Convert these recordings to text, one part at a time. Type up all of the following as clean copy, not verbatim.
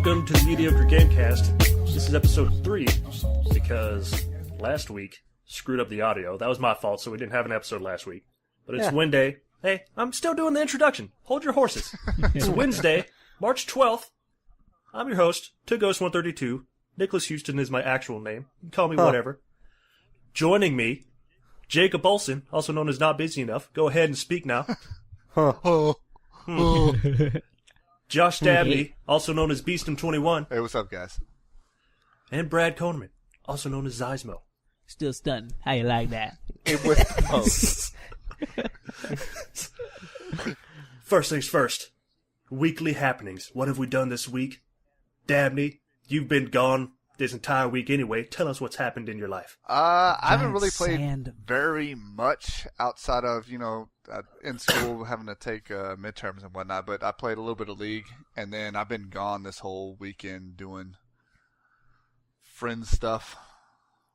Welcome to the Mediocre Gamecast. This is episode 3 because last week screwed up the audio. That was my fault, so we didn't have an episode last week. But it's Wednesday. Hey, I'm still doing the introduction. Hold your horses. It's Wednesday, March 12th. I'm your host, ToGhost132. Nicholas Houston is my actual name. You can call me whatever. Joining me, Jacob Olsen, also known as Not Busy Enough. Go ahead and speak now. Josh Dabney, also known as Beastum21. Hey, what's up, guys? And Brad Konerman, also known as Zeismo. Still stunting. How you like that? It was First things first. Weekly happenings. What have we done this week? Dabney, you've been gone this entire week anyway. Tell us what's happened in your life. I haven't really played very much outside of, in school having to take midterms and whatnot, but I played a little bit of League, and then I've been gone this whole weekend doing friend stuff,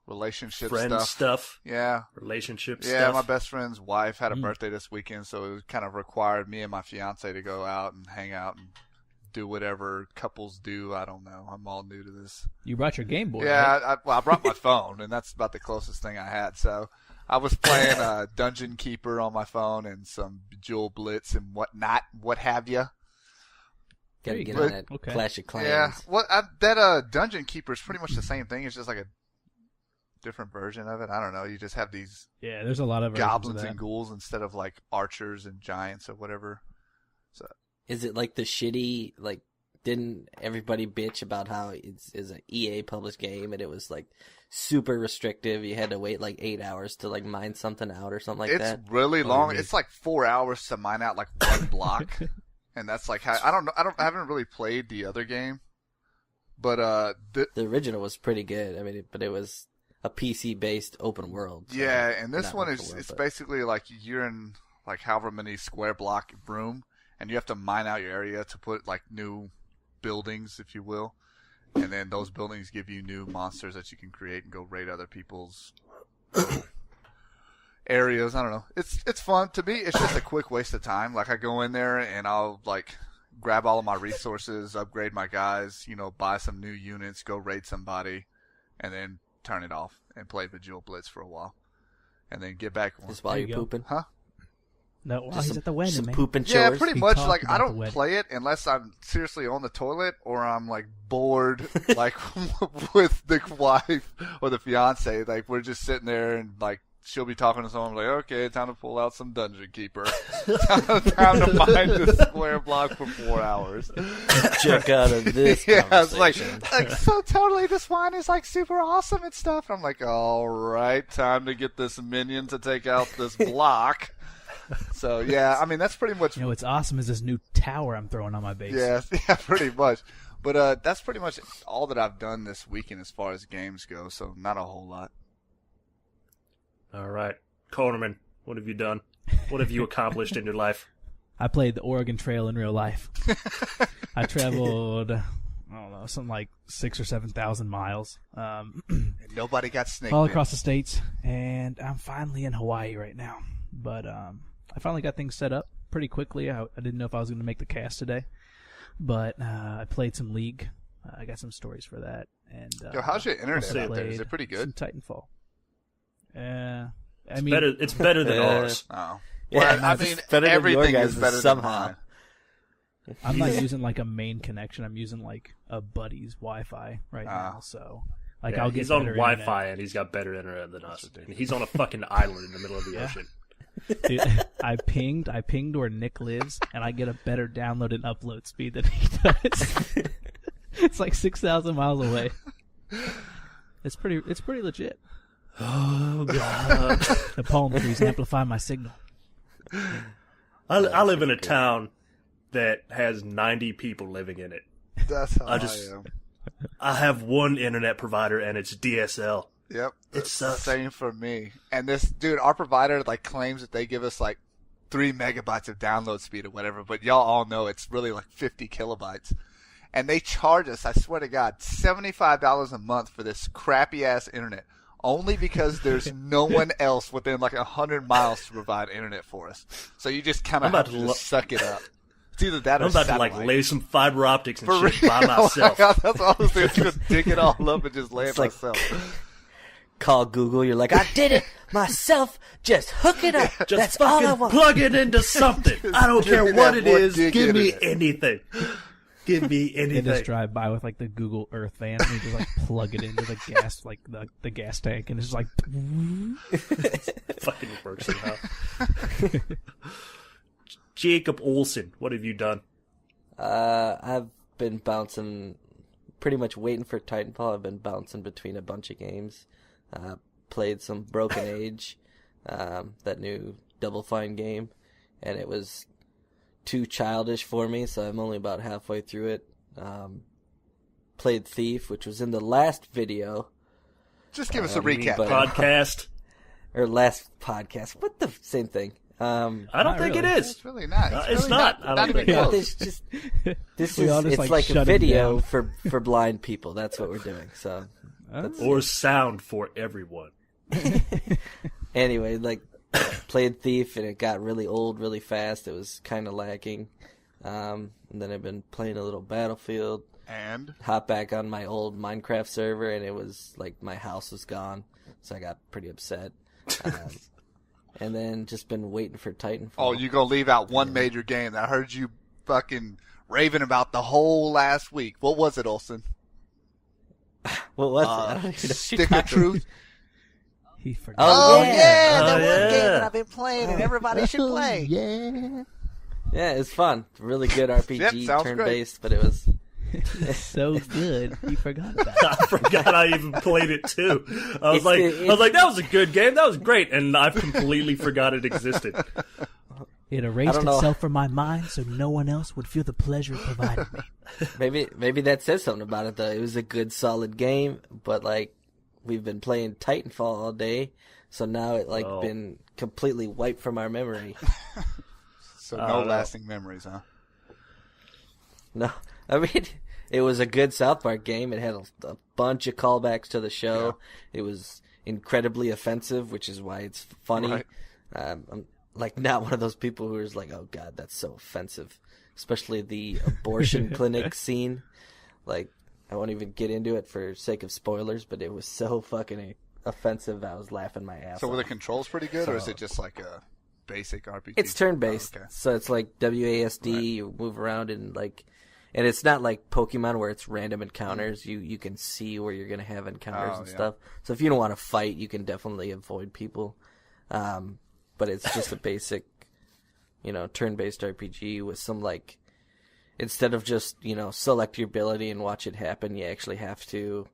relationship stuff. Yeah. Relationship stuff. Yeah, my best friend's wife had a birthday this weekend, so it kind of required me and my fiance to go out and hang out and do whatever couples do. I don't know. I'm all new to this. You brought your Game Boy, Yeah, right? I brought my phone, and that's about the closest thing I had. So I was playing Dungeon Keeper on my phone and some Bejeweled Blitz and whatnot, what have you. Gotta get on that Clash of Clans. Yeah, well, that Dungeon Keeper is pretty much the same thing. It's just like a different version of it. I don't know. You just have these there's a lot of goblins and ghouls instead of like archers and giants or whatever. So. Is it like the shitty, didn't everybody bitch about how it's an EA published game and it was like super restrictive? You had to wait like 8 hours to like mine something out or something like that? It's really long. It's like 4 hours to mine out like one block. And that's like how, I haven't really played the other game. But the original was pretty good. I mean, but it was a PC based open world. So yeah, and this one it's basically like you're in like however many square block room. And you have to mine out your area to put, like, new buildings, if you will. And then those buildings give you new monsters that you can create and go raid other people's areas. I don't know. It's fun. To me, it's just a quick waste of time. Like, I go in there and I'll, like, grab all of my resources, upgrade my guys, buy some new units, go raid somebody, and then turn it off and play Bejeweled Blitz for a while. And then get back. Just while you're pooping? Huh? No, while he's at the wedding, some man. Poop and yeah, chores. pretty much. Like, I don't play it unless I'm seriously on the toilet or I'm like bored, like with the wife or the fiance. Like, we're just sitting there and like she'll be talking to someone. Like, okay, time to pull out some Dungeon Keeper. time to mine the square block for 4 hours. Check out of this. Yeah, it's like so totally. This wine is like super awesome and stuff. I'm like, all right, time to get this minion to take out this block. So, yeah, I mean, that's pretty much... what's awesome is this new tower I'm throwing on my base. Yeah, pretty much. But that's pretty much all that I've done this weekend as far as games go, so not a whole lot. All right. Konerman, what have you done? What have you accomplished in your life? I played the Oregon Trail in real life. I traveled, I don't know, something like 6,000 or 7,000 miles. And nobody got snake all bit. across the states, and I'm finally in Hawaii right now. But I finally got things set up pretty quickly. I didn't know if I was going to make the cast today, but I played some League. I got some stories for that. And how's your internet out there? Is it pretty good? Some Titanfall. It's better than ours. Oh, yeah, well, I mean, better everything than is better somehow. than mine. I'm not using like a main connection. I'm using like a buddy's Wi-Fi right now. So like I'll get he's on better Wi-Fi internet. and he's got better internet than us. And he's on a fucking island in the middle of the ocean. Dude, I pinged where Nick lives, and I get a better download and upload speed than he does. It's like 6,000 miles away. It's pretty legit. Oh god! The palm trees amplify my signal. I live in a town that has 90 people living in it. That's how I am. I have one internet provider, and it's DSL. Yep. It sucks. Same for me. And this dude, our provider, like, claims that they give us like 3 megabytes of download speed or whatever, but y'all all know it's really like 50 kilobytes. And they charge us, I swear to God, $75 a month for this crappy ass internet, only because there's no one else within like 100 miles to provide internet for us. So you just kind of have to just suck it up. It's either that or I'm about satellite. to like lay some fiber optics and For shit by real? myself. Oh my God, that's all I was thinking. Just dig it all up and just lay it It's like- myself. Call Google. You're like, I did it myself. Just hook it up. Just That's all I fucking want. plug it into something. I don't give care me what that it 1 is. gig Give me internet. anything. Give me They just anything. drive by with like the Google Earth van and they just like plug it into the gas, like the gas tank, and it's just like. Fucking works somehow. Jacob Olsen, what have you done? I've been bouncing, pretty much waiting for Titanfall. I've been bouncing between a bunch of games. Played some Broken Age, that new Double Fine game, and it was too childish for me, so I'm only about halfway through it. Played Thief, which was in the last video. Just give us a recap. but- Podcast. Or last podcast. What the same thing? I don't Not think really. it is. It's really not. It's really not. I don't Not even think- close. This just this We is all just, it's like, like shut a him video down. for blind people. That's what we're doing. So Or sound for everyone. anyway, like played Thief and it got really old really fast. It was kind of lacking. And then I've been playing a little Battlefield. And Hop back on my old Minecraft server, and it was like my house was gone, so I got pretty upset. And then just been waiting for Titanfall. oh, you gonna leave out one major game that I heard you fucking raving about the whole last week. What was it, Olsen? What was it? I don't even know what you're Stick of talking Truth. He forgot. Oh, yeah, Oh, that one yeah. game that I've been playing and everybody should play. Yeah, it's fun. Really good RPG, Yep, sounds turn-based, but it was... So good, he forgot about it. I forgot I even played it too. I was It's like, that was a good game. That was great, and I've completely forgot it existed. It erased don't know. itself from my mind so no one else would feel the pleasure it provided me. Maybe that says something about it, though. It was a good, solid game, but, like, we've been playing Titanfall all day, so now it, like, Oh. been completely wiped from our memory. So I no don't know. lasting memories, huh? No, I mean, it was a good South Park game. It had a bunch of callbacks to the show. It was incredibly offensive, which is why it's funny. Right. I'm like not one of those people who is like, oh god, that's so offensive. Especially the abortion clinic scene. Like, I won't even get into it for sake of spoilers, but it was so fucking offensive. I was laughing my ass So were off. the controls pretty good, or is it just like a basic RPG? It's turn-based, Oh, okay. so it's like WASD. Right. You move around and like, and it's not like Pokemon where it's random encounters. You can see where you're gonna have encounters Oh, and yeah. stuff. So if you don't want to fight, you can definitely avoid people. But it's just a basic, turn-based RPG with some like, instead of just select your ability and watch it happen, you actually have to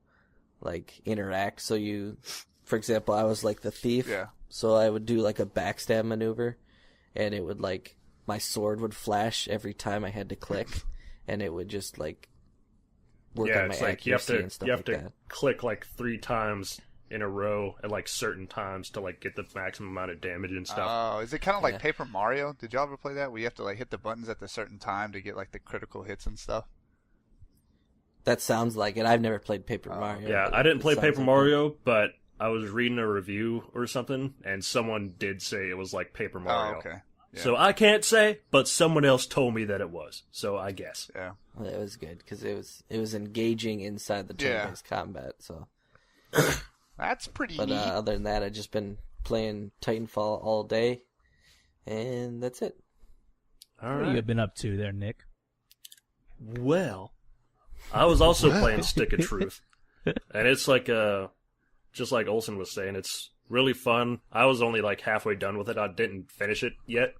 like interact. So you, for example, I was like the thief. Yeah. So I would do like a backstab maneuver, and it would like my sword would flash every time I had to click, and it would just like work Yeah, on my it's like you have accuracy to and stuff like that. click like 3 times in a row at like certain times to like get the maximum amount of damage and stuff. Oh, is it kind of like Yeah. Paper Mario? Did y'all ever play that? Where you have to like hit the buttons at a certain time to get like the critical hits and stuff? That sounds like it. I've never played Paper Mario. Yeah, but I didn't it play sounds Paper like Mario, but I was reading a review or something, and someone did say it was like Paper Mario. Oh, okay. Yeah. So I can't say, but someone else told me that it was. So I guess. Yeah. that. It was good because it was engaging inside the Yeah. turn-based combat. So, That's pretty but neat. other than that, I've just been playing Titanfall all day, and that's it. All What have you been up to there, Nick? Well, I was also playing Stick of Truth, and it's like just like Olsen was saying, it's really fun. I was only like halfway done with it. I didn't finish it yet.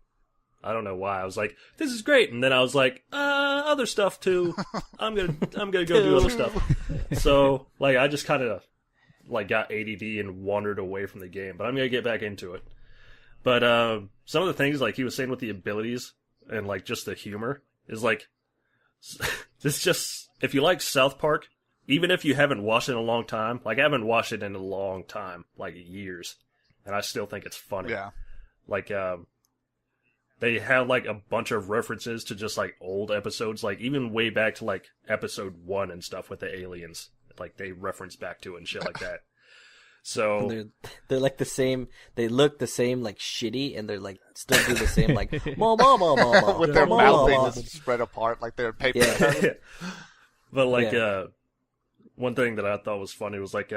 I don't know why. I was like, this is great, and then I was like, other stuff too. I'm gonna go do other stuff. So like, I just kind of like got ADD and wandered away from the game, but I'm gonna get back into it. But some of the things like he was saying with the abilities and like just the humor is like, this just, if you like South Park, even if you haven't watched it in a long time, like I haven't watched it in a long time, like years, and I still think it's funny. Yeah. Like they have like a bunch of references to just like old episodes, like even way back to like episode 1 and stuff with the aliens. Like they reference back to it and shit like that. So They're like the same. They look the same, like shitty, and they're like still do the same, like ma ma ma ma ma. With their ma, mouth, ma, they ma. just spread apart like they're paper. Yeah. But like, Yeah. one thing that I thought was funny was like,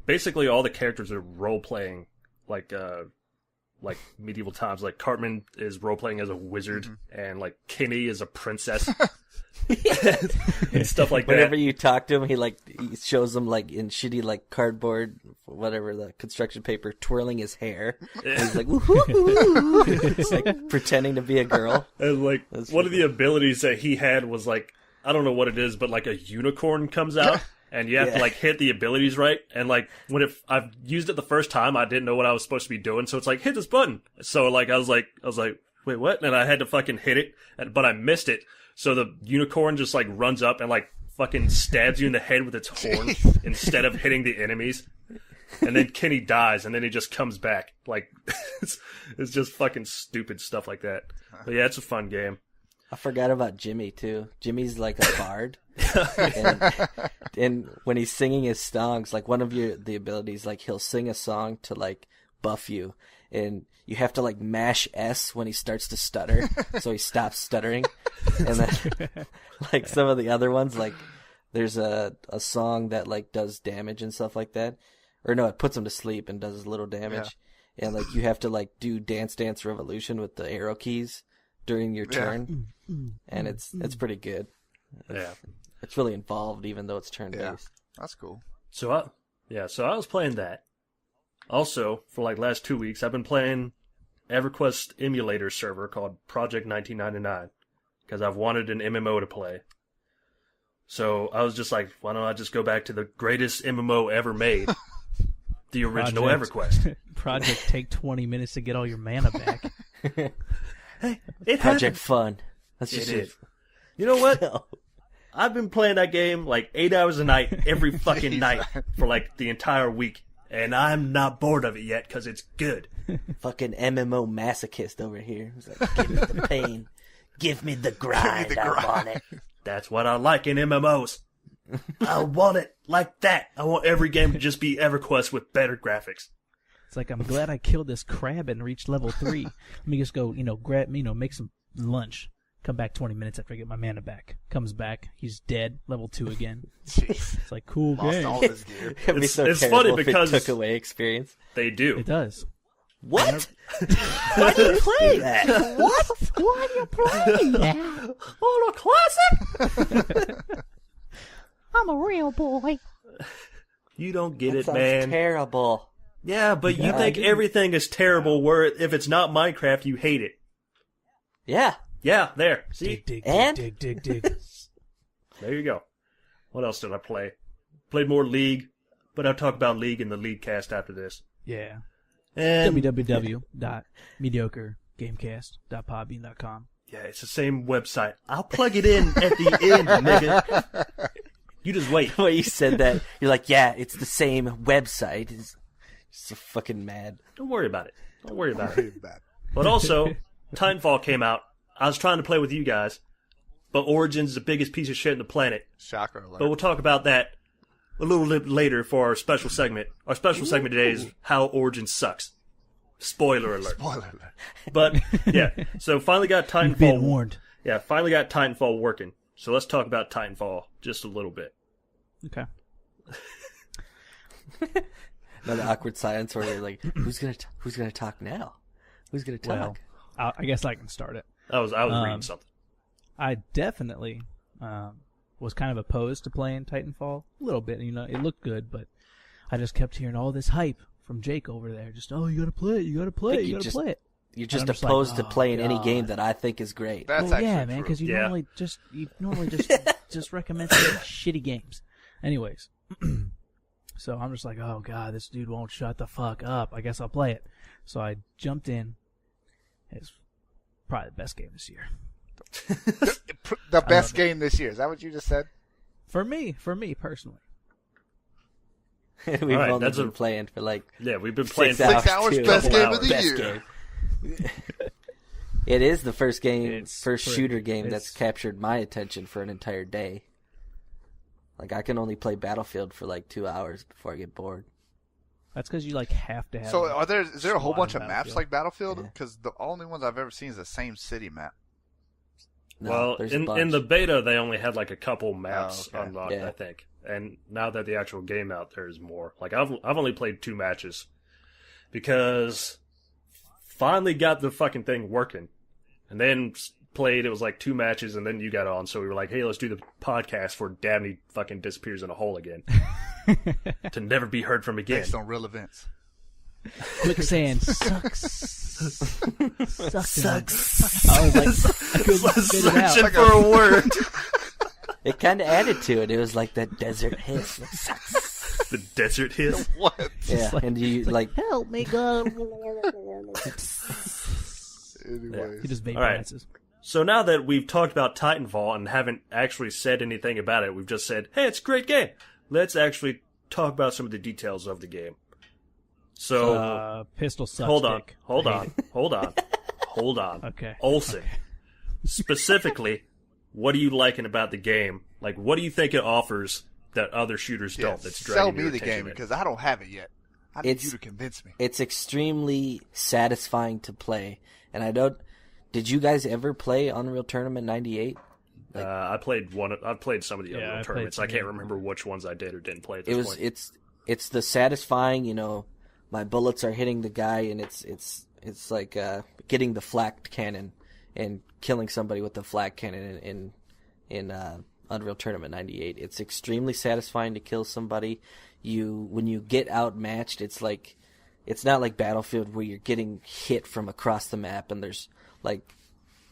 basically all the characters are role playing like medieval times. Like Cartman is role playing as a wizard, and like Kenny is a princess, and stuff like Whenever that. you talk to him, he shows them like in shitty like cardboard, whatever the construction paper, twirling his hair. And he's like, woo-hoo-hoo. It's like pretending to be a girl. And like That's one of the abilities that he had was like, I don't know what it is, but like a unicorn comes out. And you have to like hit the abilities right, and like I've used it the first time, I didn't know what I was supposed to be doing, so it's like hit this button. So like I was like, wait, what? And I had to fucking hit it, but I missed it. So the unicorn just like runs up and like fucking stabs you in the head with its horn instead of hitting the enemies. And then Kenny dies, and then he just comes back. Like it's just fucking stupid stuff like that. But yeah, it's a fun game. I forgot about Jimmy too. Jimmy's like a bard, and when he's singing his songs, like one of the abilities, like he'll sing a song to like buff you, and you have to like mash S when he starts to stutter, so he stops stuttering. And then like some of the other ones, like there's a song that like does damage and stuff like that, or no, it puts him to sleep and does a little damage, and like you have to like do Dance Dance Revolution with the arrow keys during your turn, and it's pretty good. It's really involved, even though it's turn based. Yeah, that's cool. So I was playing that. Also, for like last 2 weeks, I've been playing EverQuest emulator server called Project 1999 because I've wanted an MMO to play. So I was just like, why don't I just go back to the greatest MMO ever made, the original EverQuest. Project take 20 minutes to get all your mana back. Hey, it Project happened. Fun. That's just It is. You know what? I've been playing that game like 8 hours a night every fucking night for like the entire week, and I'm not bored of it yet because it's good. Fucking MMO masochist over here. He's like, give me the pain. Give me the grind. I want it. That's what I like in MMOs. I want it like that. I want every game to just be EverQuest with better graphics. It's like, I'm glad I killed this crab and reached level 3. Let me just go, grab, make some lunch. Come back 20 minutes after I get my mana back. Comes back, he's dead, level 2 again. Jeez. It's like, cool Lost game. all his gear. It'd be so It's terrible funny if because- it took away experience. They do. It does. What? Why do you play that? What? Why do you play that? Oh, a classic! I'm a real boy. You don't get That it, sounds man. terrible. Yeah, but you Yeah, think I do. everything is terrible where if it's not Minecraft, you hate it. Yeah. Yeah, there. See? Dig, And? dig. There you go. What else did I play? Played more League, but I'll talk about League in the League cast after this. Yeah. And www.mediocre.gamecast.podbean.com. yeah, it's the same website. I'll plug it in at the end, nigga. You just wait. The way you said that, you're like, yeah, it's the same website. It's so fucking mad. Don't worry about it. Don't worry about it. Pretty bad. But also, Titanfall came out. I was trying to play with you guys, but Origin's the biggest piece of shit in the planet. Shocker alert. But we'll talk about that a little bit later for our special segment. Our special segment today is how Origin sucks. Spoiler alert. Spoiler alert. But yeah, so finally got Titanfall. You've been warned. Yeah, finally got Titanfall working. So let's talk about Titanfall just a little bit. Okay. Another awkward silence where you're like, who's gonna talk now? Who's gonna talk? Well, I guess I can start it. I was reading something. I definitely was kind of opposed to playing Titanfall a little bit. It looked good, but I just kept hearing all this hype from Jake over there. Just, oh, you gotta play it, you gotta play it, you gotta play it. You're just And I'm just like, opposed to oh, playing any God. game that I think is great. That's Well, actually yeah, man, true. because you Yeah. normally just just recommend some shitty games. Anyways, so I'm just like, oh god, this dude won't shut the fuck up. I guess I'll play it. So I jumped in. It's probably the best game this year The best game this year. Is that what you just said? for me personally. We've Alright, only that's been a- playing for like Yeah, we've been playing 6 hours. 6 hours, too. best Couple game of the hours. year. Game. It is the first It's first pretty- shooter game that's it's- captured my attention for an entire day. Like I can only play Battlefield for like 2 hours before I get bored. That's because you like have to have. So is there a whole squad bunch in of maps Battlefield. like Battlefield? Yeah. Because the only ones I've ever seen is the same city map. No, well, there's a in bunch. the beta, they only had like a couple maps okay. unlocked, Yeah. I think. And now that the actual game out, there's more. Like I've only played 2 matches because finally got the fucking thing working, and then played. It was like 2 matches, and then you got on. So we were like, "Hey, let's do the podcast before Dabney fucking disappears in a hole again, to never be heard from again." Based on real events. Quicksand sucks. Sucks. I was like, I couldn't spit it out. Searching for a word. It kind of added to it. It was like that desert hiss. Like, sucks. The desert hiss. What? Yeah, and you like Help me, God. Anyways. He just All right. vaporizes. So now that we've talked about Titanfall and haven't actually said anything about it, we've just said, "Hey, it's a great game." Let's actually talk about some of the details of the game. So Pistol sucks. hold on, dick. hold on, hold on, hold on. Okay. Olsen, specifically, what are you liking about the game? Like, what do you think it offers that other shooters Yeah, don't? That's dragging sell me your the attention game in? because I don't have it yet. I need It's- you to convince me. it's extremely satisfying to play. And I don't. Did you guys ever play Unreal Tournament '98? I played one. I've played some of the Yeah, other I played tournaments. I some can't of them. remember which ones I did or didn't play at It this was. point. It's the satisfying. My bullets are hitting the guy, and it's like getting the flak cannon and killing somebody with the flak cannon in Unreal Tournament '98. It's extremely satisfying to kill somebody. When you get outmatched, it's like it's not like Battlefield where you're getting hit from across the map and there's like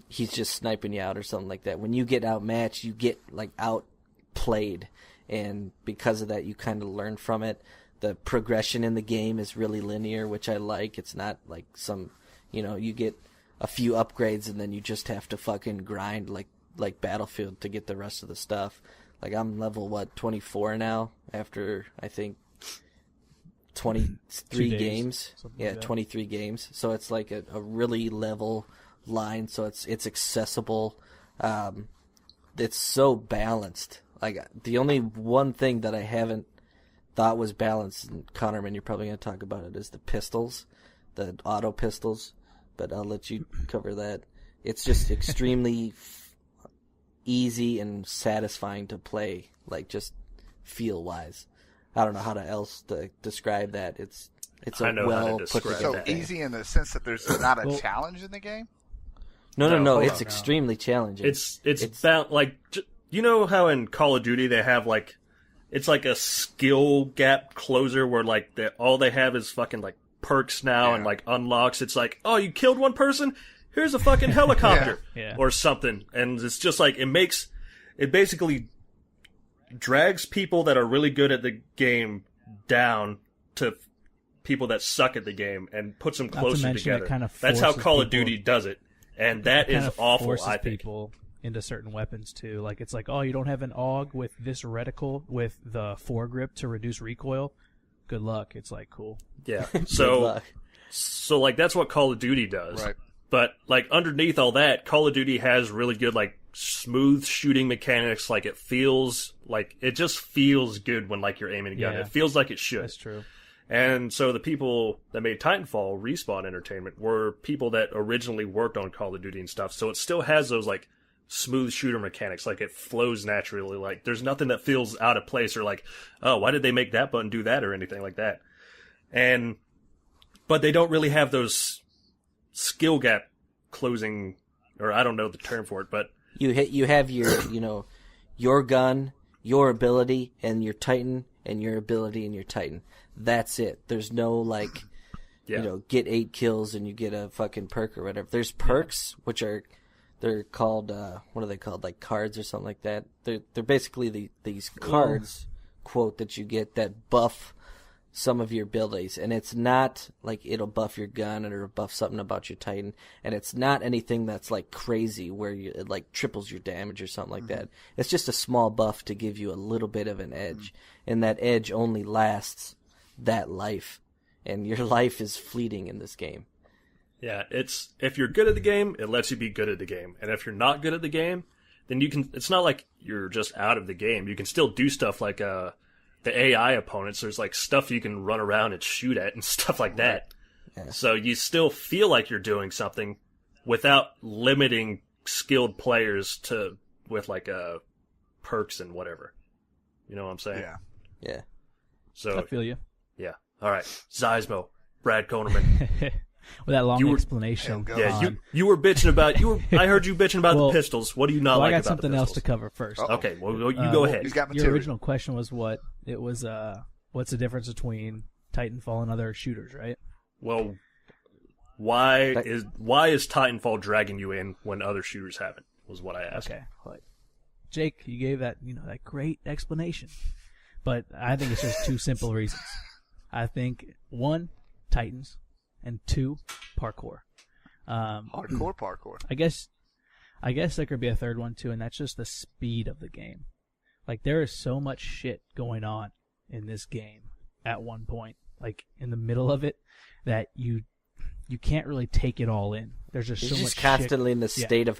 he's just sniping you out or something like that. When you get outmatched, you get like outplayed, and because of that, you kind of learn from it. The progression in the game is really linear, which I like. It's not like some, you get a few upgrades and then you just have to fucking grind like Battlefield to get the rest of the stuff. Like I'm level 24 now after I think 23 days, games. something Yeah, like that. 23 games. So it's like a really level line. So it's accessible. It's so balanced. Like the only one thing that I haven't thought was balanced, and Connorman, you're probably going to talk about it, is the pistols, the auto pistols. But I'll let you cover that. It's just extremely easy and satisfying to play, like just feel wise. I don't know how else to describe that. It's I a know how to well put describe together So that. thing. easy in the sense that there's not a Well- challenge in the game? No, No, it's no. extremely challenging. It's about like you know how in Call of Duty they have like it's like a skill gap closer where like all they have is fucking like perks now and Yeah. like unlocks. It's like, oh, you killed one person, here's a fucking helicopter Yeah. or something, and it's just like it basically drags people that are really good at the game down to people that suck at the game and puts them Not to closer mention it together. kind of That's how forces Call of people- Duty does it, and that Kind is of awful. forces I think. people into certain weapons too. Like it's like, oh, you don't have an AUG with this reticle with the foregrip to reduce recoil. Good luck. It's like cool. Yeah. Good So luck. So like that's what Call of Duty does. Right. But like underneath all that, Call of Duty has really good like smooth shooting mechanics. Like it just feels good when like you're aiming a gun. Yeah. It feels like it should. That's true. And so the people that made Titanfall, Respawn Entertainment, were people that originally worked on Call of Duty and stuff. So it still has those like smooth shooter mechanics. Like it flows naturally. Like there's nothing that feels out of place or like, oh, why did they make that button do that or anything like that. But they don't really have those skill gap closing, or I don't know the term for it, but You have your your gun, your ability, and your Titan, and your ability and your Titan. That's it. There's no like yeah. get 8 kills and you get a fucking perk or whatever. There's perks which they're called what are they called, like cards or something like that. They're basically these cards quote that you get that buff some of your abilities, and it's not like it'll buff your gun or it'll buff something about your Titan, and it's not anything that's like crazy where it like triples your damage or something like that. It's just a small buff to give you a little bit of an edge, and that edge only lasts that life, and your life is fleeting in this game. Yeah, it's if you're good at the game, it lets you be good at the game. And if you're not good at the game, then it's not like you're just out of the game. You can still do stuff like the AI opponents, there's like stuff you can run around and shoot at and stuff like that. Yeah. So you still feel like you're doing something without limiting skilled players with like perks and whatever. You know what I'm saying? Yeah. So I feel you. yeah. All right. Zeismo, Brad Konerman. With that long You were- explanation. Yeah, you were bitching about I heard you bitching about Well, the pistols. What do you not Well, like I about got something the else to pistols? cover first. Uh-oh. Okay, well you go ahead. He's got Your material. original question was what? It was what's the difference between Titanfall and other shooters, right? Well, why is Titanfall dragging you in when other shooters haven't? Was what I asked. Okay. But Jake, you gave that that great explanation, but I think it's just two simple reasons. I think one, Titans, and two, parkour. Hardcore parkour. I guess there could be a third one too, and that's just the speed of the game. Like there is so much shit going on in this game at one point, like in the middle of it, that you can't really take it all in. There's just He's so just much constantly in the Yeah. state of.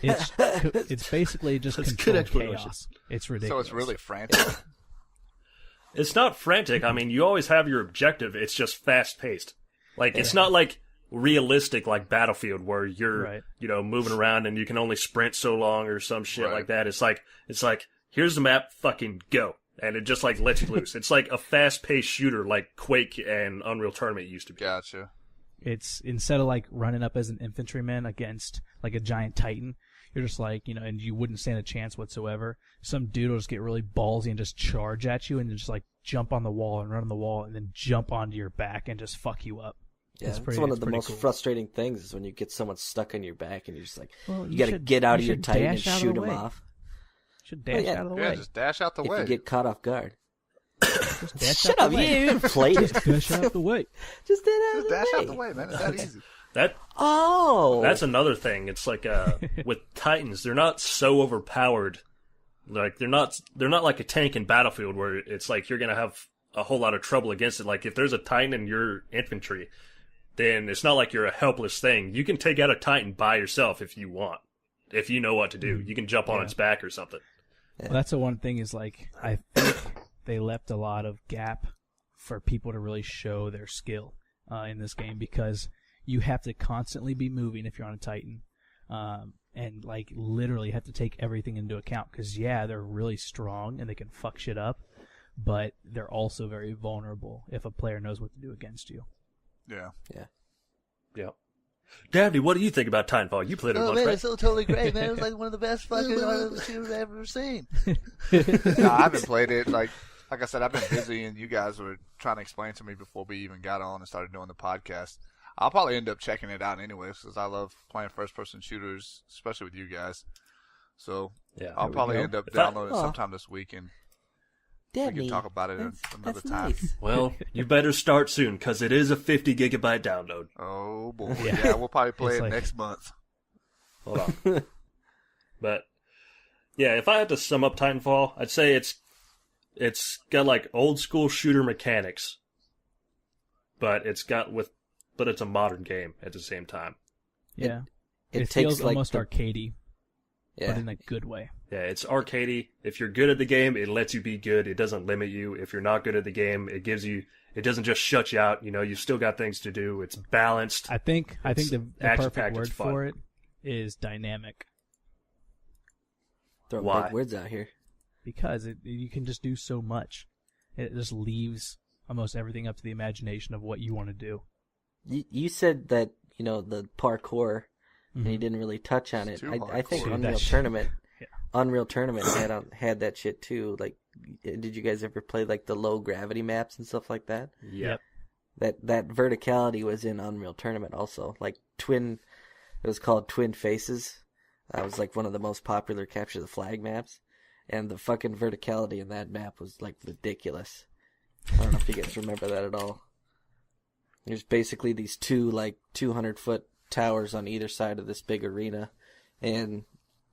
It's basically just That's a good controlled explanation. chaos. It's ridiculous. So it's really frantic. It's not frantic. I mean, you always have your objective. It's just fast paced. Like it's not like realistic like Battlefield where you're Right. moving around and you can only sprint so long or some shit Right. like that. It's like here's the map, fucking go, and it just like lets you loose. It's like a fast paced shooter like Quake and Unreal Tournament used to be. Gotcha. It's instead of like running up as an infantryman against like a giant titan, you're just like, and you wouldn't stand a chance whatsoever. Some dude will just get really ballsy and just charge at you and just like jump on the wall and run on the wall and then jump onto your back and just fuck you up. Yeah, it's pretty- one it's of the pretty most cool. frustrating things is when you get someone stuck on your back and you're just like, Well, you got to should- get out you of your should Titan and dash out of shoot the them way. off. Should dash yeah. out of the Yeah, way. just dash out the If way. you get caught off guard. Just dash Shut out up, the you way. even played it. Dash out the way. Just get out of Just the dash way. out the way, man. It's that easy. That's another thing. It's like with Titans, they're not so overpowered. Like they're not like a tank in Battlefield where it's like you're gonna have a whole lot of trouble against it. Like if there's a Titan in your infantry, then it's not like you're a helpless thing. You can take out a Titan by yourself if you want. If you know what to do, you can jump on its back or something. Well, that's the one thing is like I think they left a lot of gap for people to really show their skill in this game because you have to constantly be moving if you're on a Titan, and like literally have to take everything into account because they're really strong and they can fuck shit up, but they're also very vulnerable if a player knows what to do against you. Yeah. Yeah. Dabney, what do you think about Titanfall? You played it a bunch, right? so totally great, man. It was like one of the best fucking shooters I've ever seen. No, I haven't played it. Like I said, I've been busy, and you guys were trying to explain to me before we even got on and started doing the podcast. I'll probably end up checking it out anyways because I love playing first-person shooters, especially with you guys. So Yeah. I'll probably end up downloading it sometime this week, and we Dabney, can talk about it another that's time. nice. Well, you better start soon because it is a 50 gigabyte download. Oh boy, Yeah. yeah, we'll probably play It's it like- next month. Hold on. But yeah, if I had to sum up Titanfall, I'd say it's got like old school shooter mechanics, but it's a modern game at the same time. Yeah, It it takes feels like almost the- arcadey, Yeah. but in a good way. Yeah, it's arcadey. If you're good at the game, it lets you be good. It doesn't limit you. If you're not good at the game, it doesn't just shut you out. You've still got things to do. It's balanced. I think the action-packed, perfect it's word fun. for it is dynamic. Throw Why? big words out here. Because you can just do so much. It just leaves almost everything up to the imagination of what you want to do. You said that, the parkour, and you didn't really touch on it. too I think hardcore. Unreal That shit. Tournament Yeah. Unreal Tournament had that shit too. Like, did you guys ever play like the low gravity maps and stuff like that? Yep. That verticality was in Unreal Tournament also. Like it was called Twin Faces. That was like one of the most popular capture the flag maps. And the fucking verticality in that map was like ridiculous. I don't know if you guys remember that at all. There's basically these two like 200-foot towers on either side of this big arena, and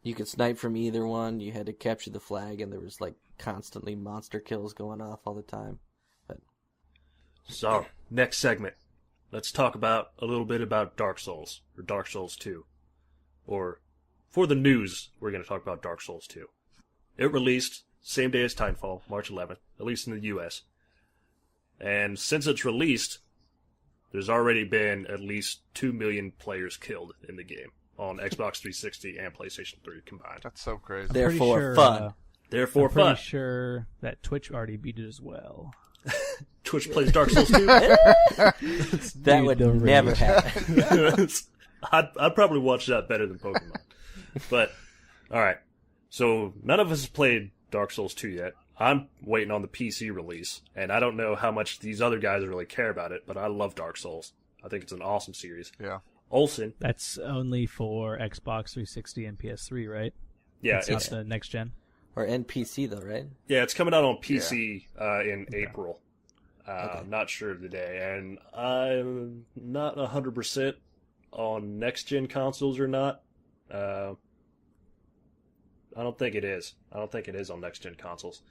you could snipe from either one. You had to capture the flag, and there was like constantly monster kills going off all the time. But So, next segment. Let's talk a little bit about Dark Souls, or Dark Souls 2. Or, for the news, we're going to talk about Dark Souls 2. It released same day as Titanfall, March 11th, at least in the U.S. And since it's released, there's already been at least 2 million players killed in the game on Xbox 360 and PlayStation 3 combined. That's so crazy. Therefore, fun. Therefore, I'm pretty fun. sure that Twitch already beat it as well. Twitch plays Dark Souls 2? That would never happen. I'd probably watch that better than Pokemon. But, alright. So, none of us have played Dark Souls 2 yet. I'm waiting on the PC release, and I don't know how much these other guys really care about it, but I love Dark Souls. I think it's an awesome series. Yeah. Olsen. That's only for Xbox 360 and PS3, right? Yeah, It's not the next gen. Or NPC though, right? Yeah, it's coming out on PC in Okay. April. Okay. Not sure of the day, and I'm not 100% on next-gen consoles or not. I don't think it is. I don't think it is on next-gen consoles.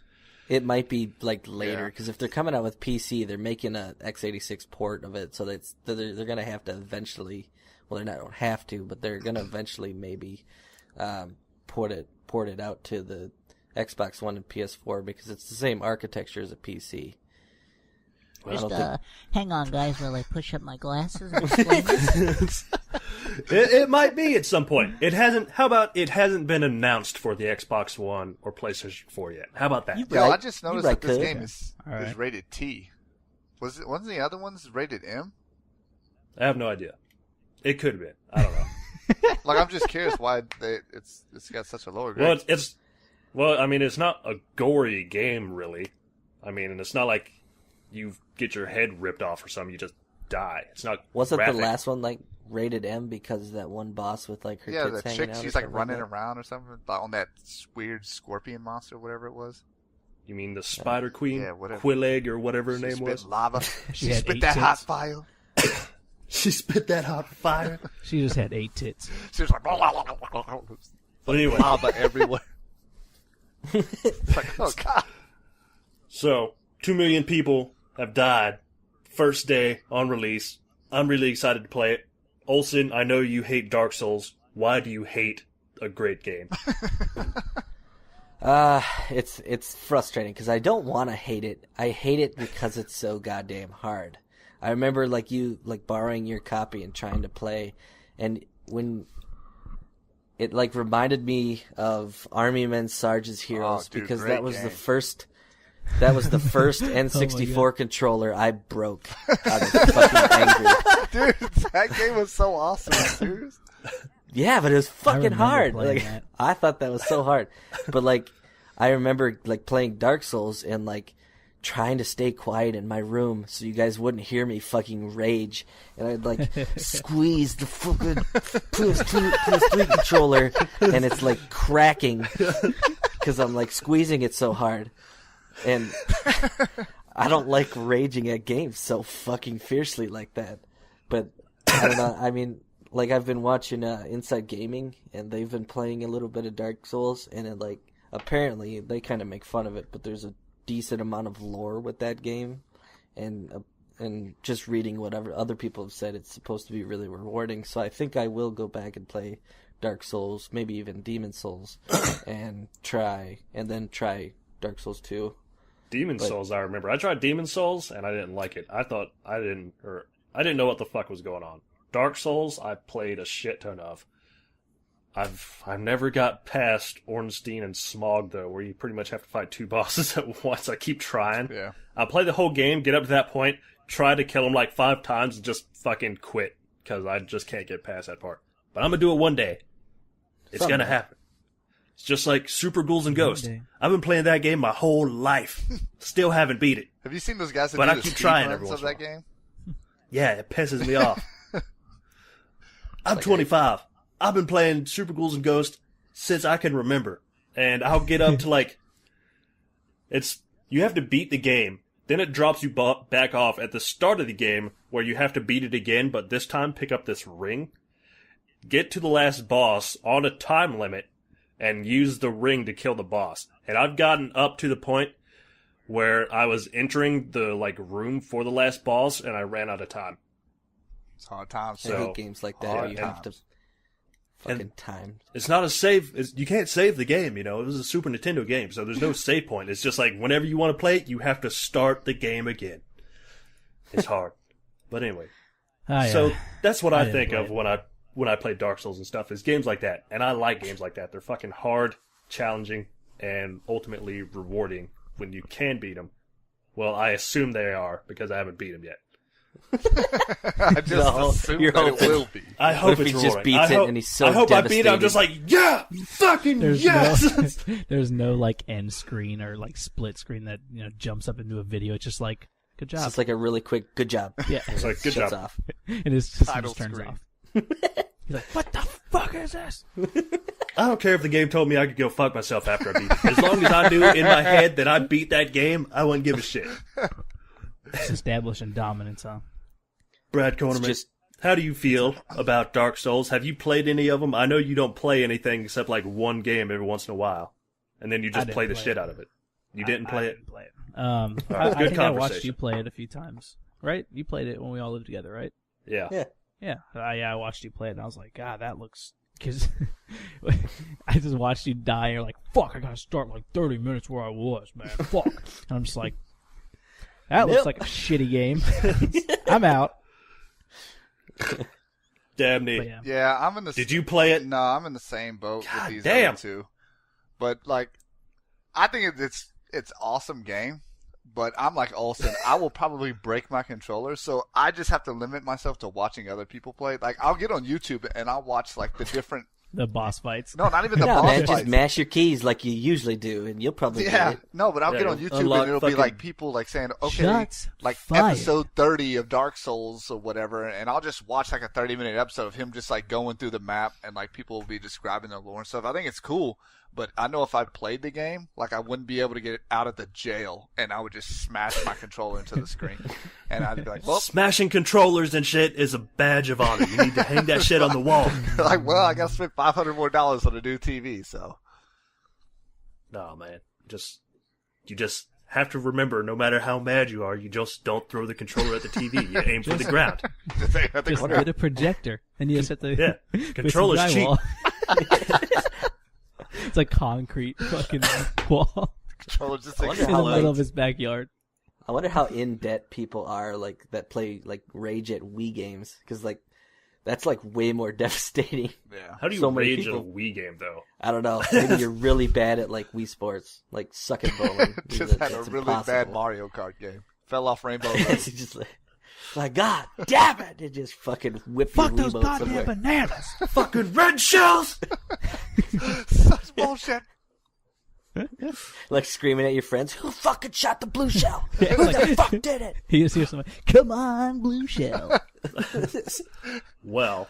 It might be like later Yeah. because if they're coming out with PC, they're making a x86 port of it, so they're gonna have to eventually. Well, they don't have to, but they're gonna eventually maybe port it out to the Xbox One and PS4 because it's the same architecture as a PC. Just, hang on, guys, while I push up my glasses and explain this. It might be at some point. It hasn't. How about it hasn't been announced for the Xbox One or PlayStation 4 yet? How about that? Yeah, Right. I just noticed You that this right, game Code. is Alright. rated T. Wasn't the other ones rated M? I have no idea. It could have been. I don't know. Like, I'm just curious why it's got such a lower grade. Well, I mean, it's not a gory game, really. I mean, and it's not like you get your head ripped off or something. You just die. It's not. Wasn't graphic. the last one like rated M because of that one boss with like her Yeah, tits the hanging chick, out? or she's like something running that? around or something on that weird scorpion monster, whatever it was. You mean the Spider Queen, Yeah, whatever. Quilleg, or whatever her She name spit was? lava. She She had spit 8 that hot tits. fire. She spit that hot fire. She just had 8 tits. She was like, But anyway, lava everywhere. It's like, oh god. so 2 million people have died. First day on release. I'm really excited to play it. Olsen, I know you hate Dark Souls. Why do you hate a great game? It's frustrating because I don't want to hate it. I hate it because it's so goddamn hard. I remember like you like borrowing your copy and trying to play, and when it like reminded me of Army Men Sarge's Heroes dude, because great that was game. the first. That was the first Oh N64 controller I broke out of fucking anger. Dude, that game was so awesome. Serious? Yeah, but it was fucking remember hard. playing Like that. I thought that was so hard. But like I remember like playing Dark Souls and like trying to stay quiet in my room so you guys wouldn't hear me fucking rage. And I'd like squeeze the fucking PS3 controller and it's like cracking because I'm like squeezing it so hard. And I don't like raging at games so fucking fiercely like that. But I don't know. I mean, like I've been watching Inside Gaming, and they've been playing a little bit of Dark Souls, and it like apparently they kind of make fun of it, but there's a decent amount of lore with that game, and just reading whatever other people have said, it's supposed to be really rewarding. So I think I will go back and play Dark Souls, maybe even Demon Souls, and then try Dark Souls 2. Demon Souls, I remember. I tried Demon Souls and I didn't like it. I didn't know what the fuck was going on. Dark Souls, I played a shit ton of. I've never got past Ornstein and Smog though, where you pretty much have to fight 2 bosses at once. I keep trying. Yeah. I play the whole game, get up to that point, try to kill them like 5 times, and just fucking quit because I just can't get past that part. But I'm gonna do it one day. It's Someday. gonna happen. It's just like Super Ghouls and Ghosts. day. I've been playing that game my whole life. Still haven't beat it. Have you seen those guys that But do I the keep speed trying runs every of once in a that game? Yeah, it pisses me off. I'm 25. I've been playing Super Ghouls and Ghosts since I can remember. And I'll get up to like... You have to beat the game. Then it drops you back off at the start of the game where you have to beat it again, but this time pick up this ring. Get to the last boss on a time limit and use the ring to kill the boss. And I've gotten up to the point where I was entering the like room for the last boss and I ran out of time. It's hard times. I So, hate games like that hard where you have to times. Fucking time. It's not a save. You can't save the game, you know. It was a Super Nintendo game, so there's no save point. It's just like whenever you want to play it, you have to start the game again. It's hard. But anyway. So that's what I think of when I play Dark Souls and stuff, is games like that. And I like games like that. They're fucking hard, challenging, and ultimately rewarding when you can beat them. Well, I assume they are, because I haven't beat them yet. I just assume that it will be. I hope if it's he just rewarding. beats it and he's so I hope devastated. I beat it. I'm just like, yeah, fucking yes. There's no like end screen or like split screen that jumps up into a video. It's just like, good job. It's just like a really quick good job. Yeah, It's like, good Shuts job. off. and his system Title just turns screen. off. He's like, what the fuck is this? I don't care if the game told me I could go fuck myself after I beat it. As long as I knew in my head that I beat that game, I wouldn't give a shit. It's establishing dominance, huh? Brad Cornerman, how do you feel about Dark Souls? Have you played any of them? I know you don't play anything except like one game every once in a while, and then you just play the shit out of it. You didn't play it? Didn't play it. Right, I good think I watched conversation. you play it a few times, right? You played it when we all lived together, right? Yeah. Yeah. I watched you play it, and I was like, God, that looks... Because I just watched you die, and you're like, fuck, I gotta start like 30 minutes where I was, man. Fuck. And I'm just like, that looks like a shitty game. I'm out. Damn neat. But yeah. Yeah, I'm in the. Did you play it? No, I'm in the same boat God with these damn. other two. But like, I think it's awesome game. But I'm like Olsen. I will probably break my controller, so I just have to limit myself to watching other people play. Like, I'll get on YouTube and I'll watch like the different. The boss fights. No, not even the No, boss man, fights. just mash your keys like you usually do, and you'll probably Yeah, get it. no, but I'll Yeah, get on YouTube unlock and it'll be fucking- like people like saying, okay, Shots like fired. episode 30 of Dark Souls or whatever, and I'll just watch like a 30-minute episode of him just like going through the map and like people will be describing the lore and stuff. I think it's cool, but I know if I played the game, like I wouldn't be able to get out of the jail and I would just smash my controller into the screen. And I'd be like, well, Smashing controllers and shit is a badge of honor. You need to hang that shit on the wall. well, I got to spend $500 more on a new TV, so. No, man. You just have to remember, no matter how mad you are, you just don't throw the controller at the TV. You aim for the ground. Just get a projector, and you just hit the Yeah. Controller's cheap. It's like concrete fucking wall Controller just I like, wonder in how the middle like, of his backyard. I wonder how in debt people are like that play like rage at Wii games, because like that's like way more devastating. yeah. How do you So many rage at a people- Wii game, though? I don't know. Maybe you're really bad at like Wii Sports, like suck at bowling. Just had a That's really bad impossible. Mario Kart game. Fell off Rainbow Road. It's just like God damn it! It just fucking whip Fuck your those Wiimote goddamn somewhere. bananas! Fucking red shells! Such bullshit. Like screaming at your friends, who fucking shot the blue shell? Yeah, Who like- the fuck did it? He just hears somebody, come on, blue shell. Well,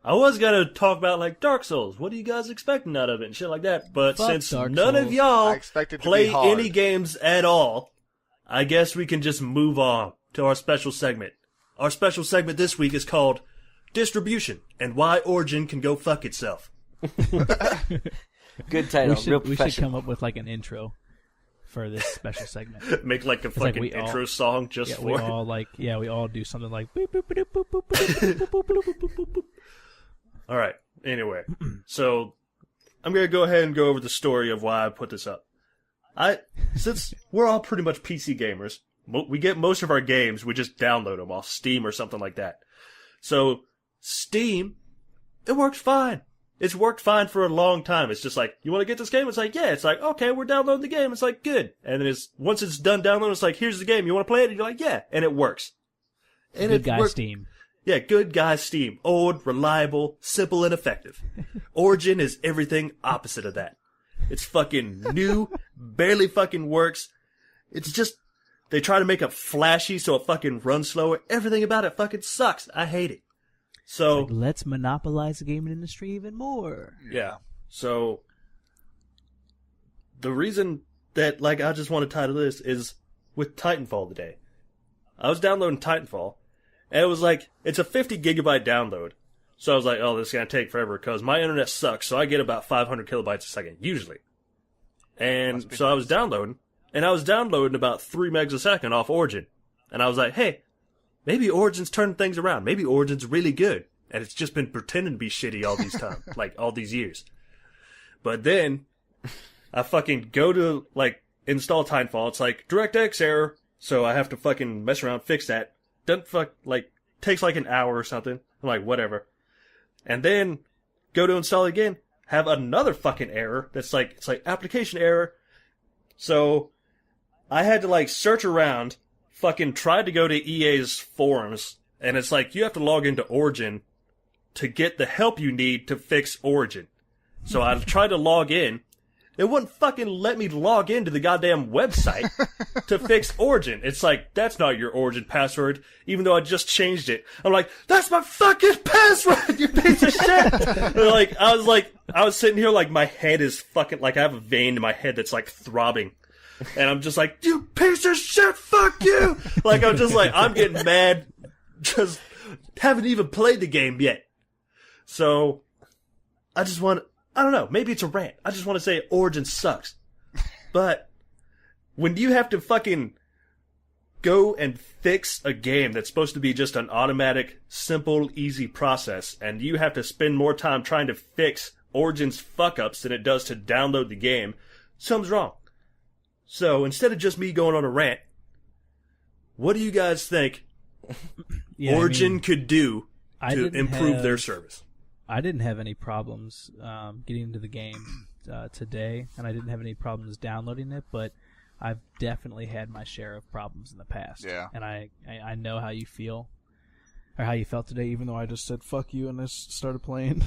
I was gonna talk about like Dark Souls. What are you guys expecting out of it and shit like that? But Fuck since Dark none of Souls. y'all I expect it to play be hard. any games at all, I guess we can just move on to our special segment. Our special segment this week is called Distribution and Why Origin Can Go Fuck Itself. Good title, we real should professional. come up with like an intro for this special segment. Make like a like fucking we all- intro song just Yeah, for we it. all we all do something like boop, boop, boop, boop, boop, boop, boop, boop, boop, boop, boop, boop. All right. Anyway, so I'm gonna go ahead and go over the story of why I put this up. Since we're all pretty much PC gamers, we get most of our games, we just download them off Steam or something like that. So Steam, it works fine. It's worked fine for a long time. It's just like, you want to get this game? It's like, yeah. It's like, okay, we're downloading the game. It's like, good. And then once it's done downloading, it's like, here's the game. You want to play it? And you're like, yeah. And it works. And Good it guy works. Steam. Yeah, good guy Steam. Old, reliable, simple, and effective. Origin is everything opposite of that. It's fucking new, barely fucking works. It's just, they try to make it flashy so it fucking runs slower. Everything about it fucking sucks. I hate it. So, Like, let's monopolize the gaming industry even more. yeah. So, the reason that, like, I just want to title this is with Titanfall today. I was downloading Titanfall, and it was like, it's a 50 gigabyte download. So I was like, oh, this is going to take forever, because my internet sucks, so I get about 500 kilobytes a second, usually. And so I was downloading, and I was downloading about 3 megs a second off Origin. And I was like, hey, maybe Origin's turning things around. Maybe Origin's really good. and it's just been pretending to be shitty all these time, like all these years. But then I fucking go to like install Titanfall. It's like DirectX error, so I have to fucking mess around, fix that. Takes like an hour or something. I'm like, whatever. And then go to install it again, have another fucking error that's like, it's like application error. So I had to like search around, fucking tried to go to EA's forums, and it's like you have to log into Origin to get the help you need to fix Origin. So I tried to log in. It wouldn't fucking let me log into the goddamn website to fix Origin. It's like, that's not your Origin password, even though I just changed it. I'm like, that's my fucking password, you piece of shit! I was sitting here like my head is fucking, like I have a vein in my head that's like throbbing. And I'm just like, you piece of shit, fuck you! Like, I'm just like, I'm getting mad, just haven't even played the game yet. So, I don't know, maybe it's a rant. I just want to say Origin sucks. But when you have to fucking go and fix a game that's supposed to be just an automatic, simple, easy process, and you have to spend more time trying to fix Origin's fuck-ups than it does to download the game, something's wrong. So instead of just me going on a rant, what do you guys think Origin could do to improve their service? I didn't have any problems getting into the game today, and I didn't have any problems downloading it, but I've definitely had my share of problems in the past. Yeah. And I know how you feel, or how you felt today, even though I just said fuck you and just started playing.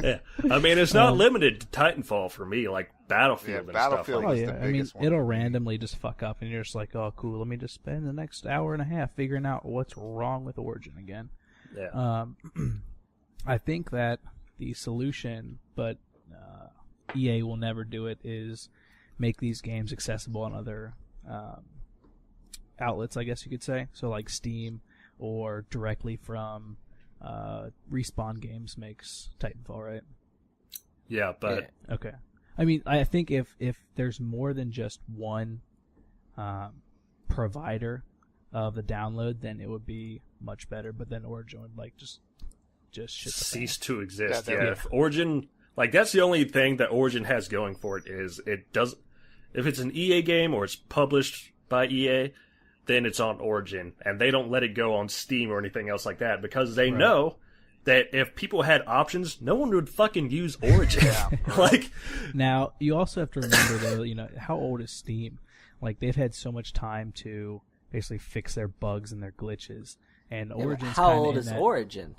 Yeah. I mean, it's not limited to Titanfall for me, like Battlefield and Battlefield stuff. is the biggest one. It'll randomly just fuck up, and you're just like, oh, cool, let me just spend the next hour and a half figuring out what's wrong with Origin again. Yeah. I think that the solution, but EA will never do it, is make these games accessible on other outlets, I guess you could say. So like Steam or directly from Respawn Games makes Titanfall, right? Yeah, but... Yeah. Okay. I mean, I think if there's more than just one provider of the download, then it would be much better. But then Origin would like just shit the cease fan. to exist. Yeah. If Origin, like, that's the only thing that Origin has going for it, is it does. If it's an EA game or it's published by EA, then it's on Origin, and they don't let it go on Steam or anything else like that, because they know that if people had options, no one would fucking use Origin. Like, now you also have to remember though, how old is Steam? Like, they've had so much time to basically fix their bugs and their glitches, and Origin's how kinda old in is that... Origin?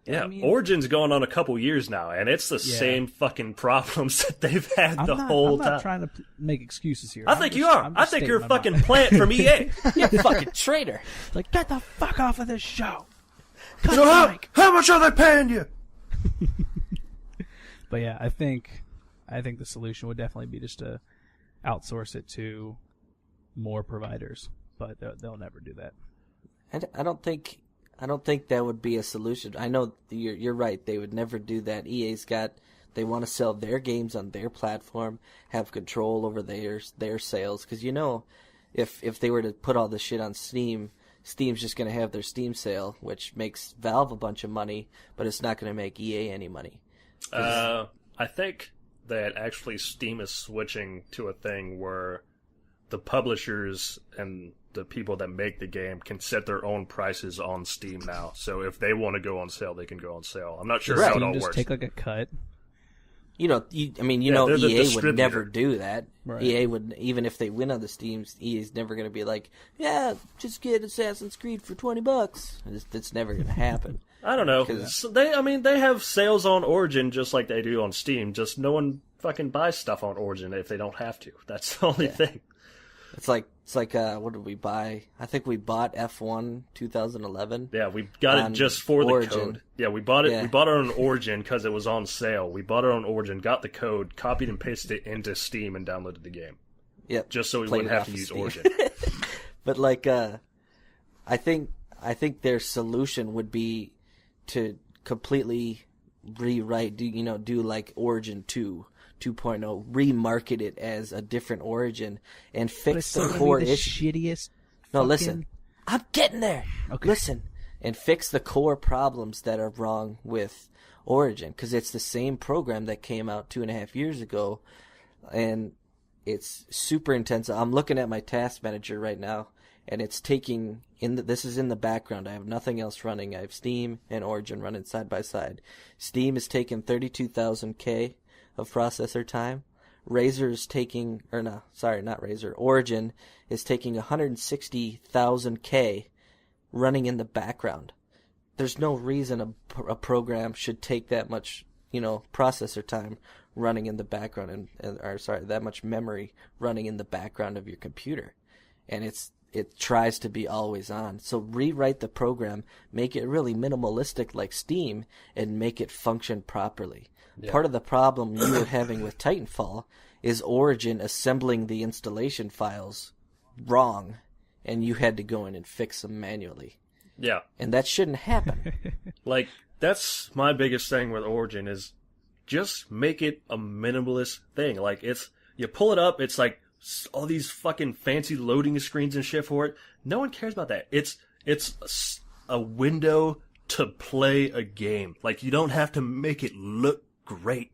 yeah, I mean, Origin's going on a couple years now, and it's the same fucking problems that they've had the whole time. I'm not trying to make excuses here. I think you are. I think you're a fucking plant from EA. You fucking traitor. Like, get the fuck off of this show. Cut So the mic. how much are they paying you? But yeah, I think the solution would definitely be just to outsource it to more providers, but they'll never do that. I don't think that would be a solution. I know you're right. They would never do that. They want to sell their games on their platform, have control over their sales. Because if they were to put all this shit on Steam, Steam's just going to have their Steam sale, which makes Valve a bunch of money, but it's not going to make EA any money. I think that actually Steam is switching to a thing where the publishers and the people that make the game can set their own prices on Steam now. So if they want to go on sale, they can go on sale. I'm not sure how it all just works. take like a cut. they're EA the would never distributor. do that. Right. EA would, even if they win on the Steam, EA's never going to be like, yeah, just get Assassin's Creed for $20. That's never going to happen. I don't know. 'Cause- So they have sales on Origin just like they do on Steam. Just no one fucking buys stuff on Origin if they don't have to. That's the only thing. It's like what did we buy? I think we bought F1 2011. Yeah, we got it on just for the Origin. code. Yeah, we bought it. Yeah. We bought it on Origin because it was on sale. We bought it on Origin, got the code, copied and pasted it into Steam, and downloaded the game. Yep. Just so we Played wouldn't it have off to of use Steam. Origin. But I think their solution would be to completely rewrite, do like Origin 2.0, remarket it as a different Origin and fix the core issue. Shittiest. No, fucking... listen. I'm getting there. Okay. Listen. and fix the core problems that are wrong with Origin, because it's the same program that came out 2.5 years ago, and it's super intense. I'm looking at my task manager right now, and it's taking this is in the background. I have nothing else running. I have Steam and Origin running side by side. Steam is taking 32,000K of processor time. Origin is taking 160,000K running in the background. There's no reason a program should take that much, processor time running in the background that much memory running in the background of your computer. And it tries to be always on. So rewrite the program, make it really minimalistic like Steam, and make it function properly. Yeah. Part of the problem you were having with Titanfall is Origin assembling the installation files wrong, and you had to go in and fix them manually. Yeah. And that shouldn't happen. Like, that's my biggest thing with Origin is just make it a minimalist thing. Like, you pull it up, it's like all these fucking fancy loading screens and shit for it. No one cares about that. It's a window to play a game. Like, you don't have to make it look great.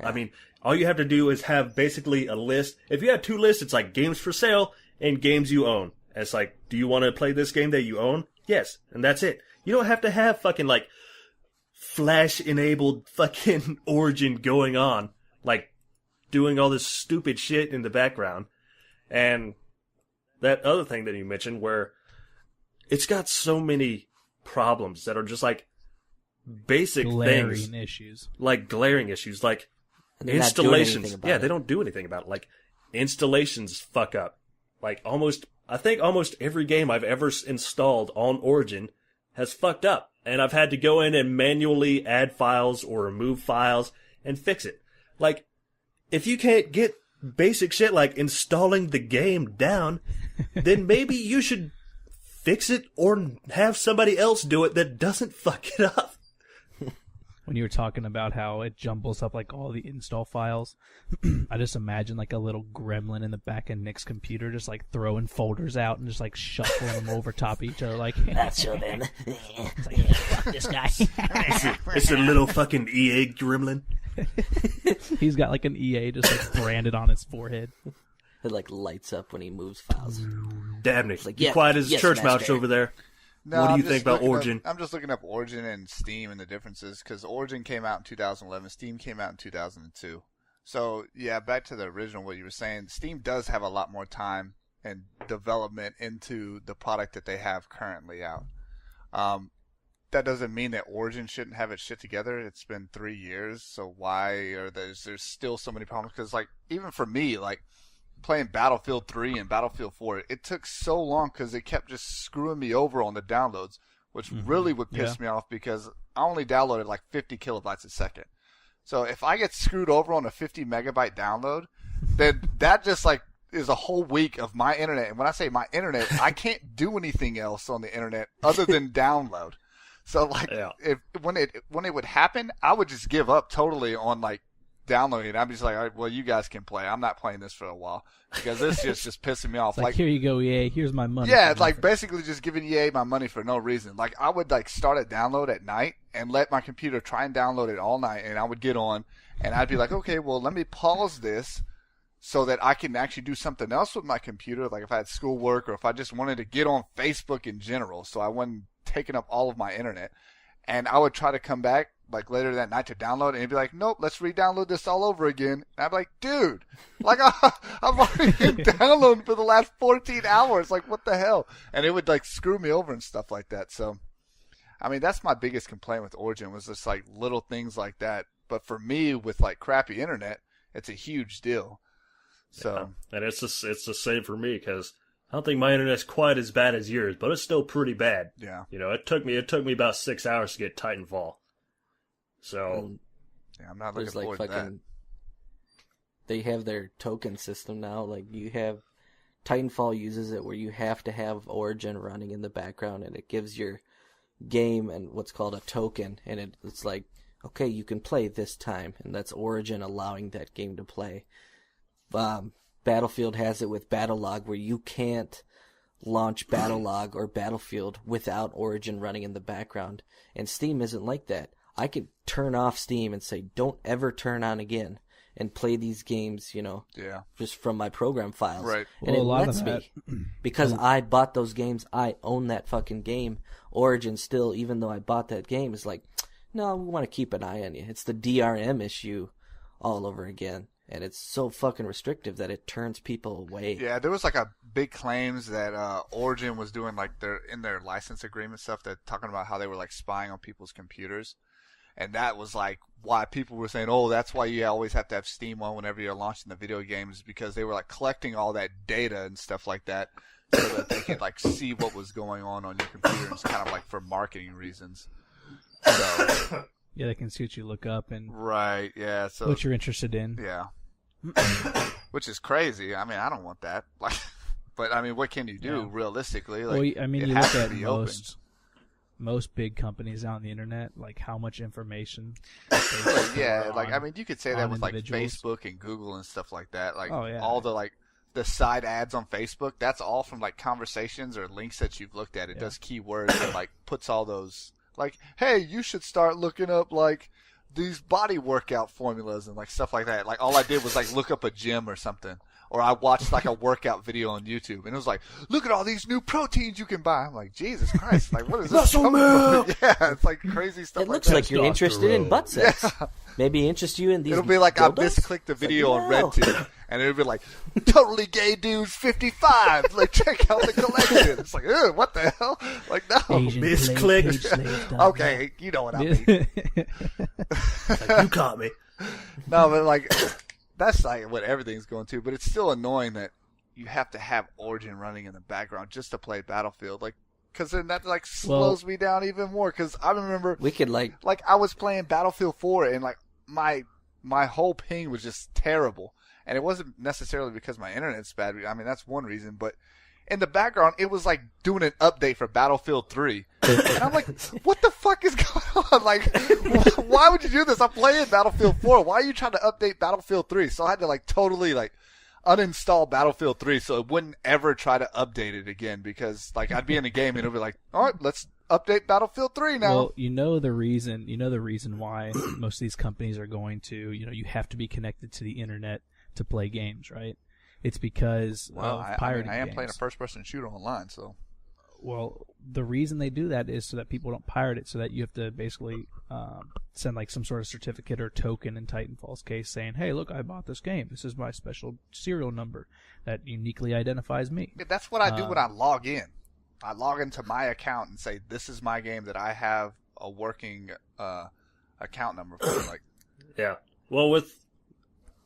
I mean, all you have to do is have basically a list. If you have 2 lists, it's like games for sale and games you own. And it's like, do you want to play this game that you own? Yes. And that's it. You don't have to have fucking like Flash-enabled fucking Origin going on. Like, doing all this stupid shit in the background. And that other thing that you mentioned where it's got so many problems that are just like basic glaring issues. Like glaring issues. Like installations. Yeah, they don't do anything about it. Like installations fuck up. Like I think almost every game I've ever installed on Origin has fucked up. And I've had to go in and manually add files or remove files and fix it. Like, if you can't get basic shit like installing the game down, then maybe you should fix it or have somebody else do it that doesn't fuck it up. When you were talking about how it jumbles up like all the install files, I just imagine like a little gremlin in the back of Nick's computer just like throwing folders out and just like shuffling them over top each other like, that's so then. It's like, fuck this guy. It's a little fucking EA gremlin. He's got like an EA just like branded on his forehead. It like lights up when he moves files. Damn it. Like, you quiet as a church mouse over there. No, what do you think about Origin? I'm just looking up Origin and Steam and the differences, because Origin came out in 2011, Steam came out in 2002. So, yeah, back to the original, what you were saying, Steam does have a lot more time and development into the product that they have currently out. That doesn't mean that Origin shouldn't have its shit together. It's been 3 years, so why are there's still so many problems? Because, like, even for me, like, playing Battlefield 3 and Battlefield 4, it took so long because it kept just screwing me over on the downloads, which really would piss me off because I only downloaded like 50 kilobytes a second. So if I get screwed over on a 50 megabyte download, then that just like is a whole week of my internet. And when I say my internet, I can't do anything else on the internet other than download. So like when it would happen, I would just give up totally on like downloading it. I'm just like, all right, well, you guys can play. I'm not playing this for a while because this is just pissing me off. Like, here you go, EA. Here's my money. Yeah, it's like basically just giving EA my money for no reason. Like I would like start a download at night and let my computer try and download it all night, and I would get on and I'd be like, okay, well, let me pause this so that I can actually do something else with my computer, like if I had schoolwork or if I just wanted to get on Facebook in general, so I wasn't taking up all of my internet. And I would try to come back like later that night to download, and he'd be like, nope, let's re-download this all over again. And I'd be like, dude, like I've already been downloading for the last 14 hours. Like, what the hell? And it would like screw me over and stuff like that. So, I mean, that's my biggest complaint with Origin was just like little things like that. But for me, with like crappy internet, it's a huge deal. So, yeah. And it's the same for me because I don't think my internet's quite as bad as yours, but it's still pretty bad. Yeah. You know, it took me about 6 hours to get Titanfall. So, yeah, I'm not looking forward to that. They have their token system now. Like you have Titanfall uses it where you have to have Origin running in the background, and it gives your game and what's called a token, and it's like, okay, you can play this time, and that's Origin allowing that game to play. Battlefield has it with Battle Log where you can't launch Battlelog or Battlefield without Origin running in the background. And Steam isn't like that. I could turn off Steam and say, don't ever turn on again, and play these games, just from my program files. Right. And Well, it a lot lets of that- me. Because I bought those games, I own that fucking game. Origin still, even though I bought that game, is like, no, we want to keep an eye on you. It's the DRM issue all over again. And it's so fucking restrictive that it turns people away. Yeah, there was like a big claims that Origin was doing like their license agreement stuff, that talking about how they were like spying on people's computers. And that was like why people were saying, oh, that's why you always have to have Steam on whenever you're launching the video games, because they were like collecting all that data and stuff like that so that they could like see what was going on your computer. It's kind of like for marketing reasons. So, Yeah, they can see what you look up and right, yeah. So what you're interested in. yeah. Which is crazy. I mean, I don't want that. Like, but I mean, what can you do realistically? Like, Well, I mean, it you has look to at be open. most big companies out on the internet, like how much information. Well, yeah, store like on- I mean, you could say that on with like individuals. Facebook and Google and stuff like that. Like Oh, yeah. all the the side ads on Facebook, that's all from like conversations or links that you've looked at. It Yeah. does keywords and like puts all those like, hey, you should start looking up like these body workout formulas and like stuff like that. Like all I did was like look up a gym or something. Or I watched like a workout video on YouTube, and it was like, look at all these new proteins you can buy. I'm like, Jesus Christ, like what is this? Muscle milk! Yeah, it's like crazy stuff. It like looks that. like you're interested in butt sex. Yeah. Maybe interest you in these. It'll be like I dildos? misclicked the video on no. RedTube, and it'll be like, totally gay dudes 55. Like, check out the collection. It's like, ew, what the hell? Like, no. Asian Misclick. page slave dot Okay, you know what I mean. Like, you caught me. No, but like, that's like what everything's going to. But it's still annoying that you have to have Origin running in the background just to play Battlefield. Like, because then that like slows me down even more. Because I remember, We could like I was playing Battlefield 4, and like my whole ping was just terrible. And it wasn't necessarily because my internet's bad. I mean, that's one reason. But in the background, it was like doing an update for Battlefield 3. And I'm like, what the fuck is going on? Like, why would you do this? I'm playing Battlefield 4. Why are you trying to update Battlefield 3? So I had to like totally like uninstall Battlefield 3 so it wouldn't ever try to update it again, because like I'd be in a game and it'll be like, all right, let's update Battlefield 3 now. Well, you know the reason why most of these companies are going to, you have to be connected to the internet to play games, right? It's because Well, of pirating I am games. playing a first-person shooter online, so Well, the reason they do that is so that people don't pirate it, so that you have to basically send like some sort of certificate or token in Titanfall's case saying, hey, look, I bought this game. This is my special serial number that uniquely identifies me. that's what I do when I log in. I log into my account and say, this is my game that I have a working account number for. Like, Yeah. Well, with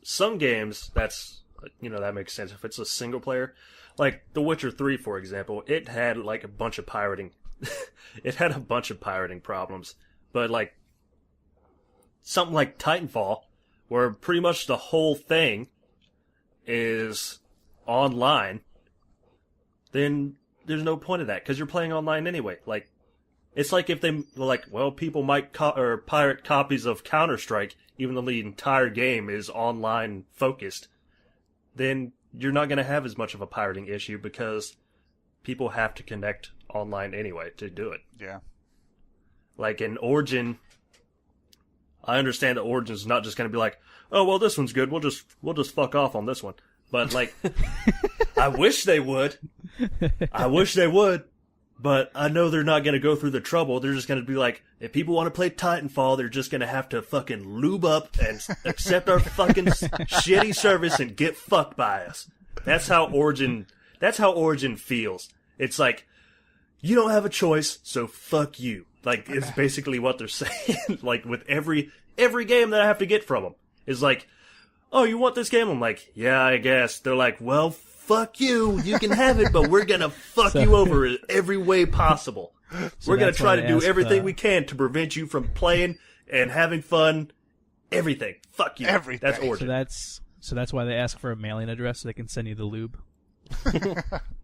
some games, that's, that makes sense. If it's a single player, like The Witcher 3, for example, it had like a bunch of pirating. It had a bunch of pirating problems. But like something like Titanfall, where pretty much the whole thing is online, then there's no point of that, because you're playing online anyway. Like, it's like if they were like, well, people might pirate copies of Counter-Strike, even though the entire game is online focused, then you're not going to have as much of a pirating issue, because people have to connect online anyway to do it. yeah. Like in Origin, I understand that Origin's not just going to be like, oh, well, this one's good, we'll just fuck off on this one. But like, I wish they would. But I know they're not going to go through the trouble. They're just going to be like, if people want to play Titanfall, they're just going to have to fucking lube up and accept our fucking shitty service and get fucked by us. That's how Origin feels. It's like, you don't have a choice, so fuck you. Like, it's basically what they're saying. Like, with every game that I have to get from them. Is like, oh, you want this game? I'm like, yeah, I guess. They're like, well, fuck you. You can have it, but we're gonna fuck you over in every way possible. We're gonna that's try why to they do ask, everything we can to prevent you from playing and having fun. Everything. Fuck you. Everything. That's Origin. So that's why they ask for a mailing address so they can send you the lube.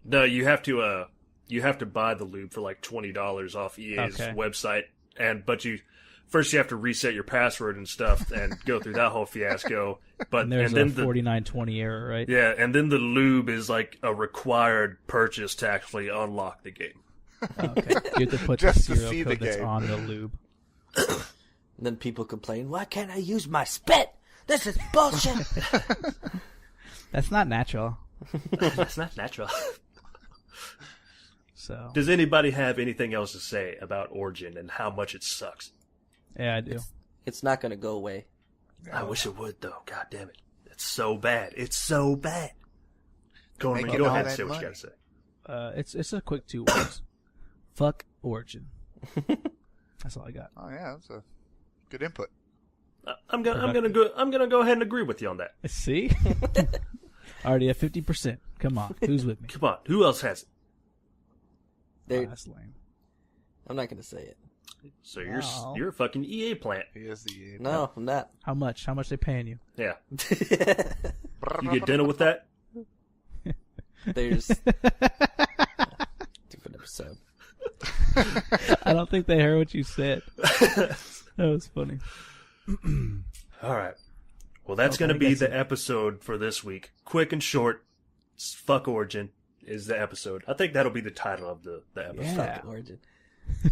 No, you have to buy the lube for like $20 off EA's Okay. website, first you have to reset your password and stuff and go through that whole fiasco. But And there's then a 4920 error, right? yeah, and then the lube is like a required purchase to actually unlock the game. Okay. You have to put Just the to serial see code the that's game. on the lube. And then people complain, why can't I use my spit? This is bullshit. That's not natural. That's not natural. So Does anybody have anything else to say about Origin and how much it sucks? yeah, I do. It's not going to go away. I wish it would, though. God damn it. It's so bad. It's so bad. Go Making go all ahead and that say what you money. gotta say. It's a quick 2 words. Fuck Origin. That's all I got. Oh yeah, that's a good input. I'm gonna go ahead and agree with you on that. See? Already at 50%. Come on, who's with me? Come on, who else has it? Oh, that's lame. I'm not going to say it. So Wow. you're a fucking EA plant. He is the No, I'm not. How much? How much they paying you? Yeah, you get dinner with that. There's different episode. I don't think they heard what you said. That was funny. All right. Well, that's Okay, gonna I be guess the it- episode for this week. Quick and short. Fuck Origin is the episode. I think that'll be the title of the episode. Yeah. Origin.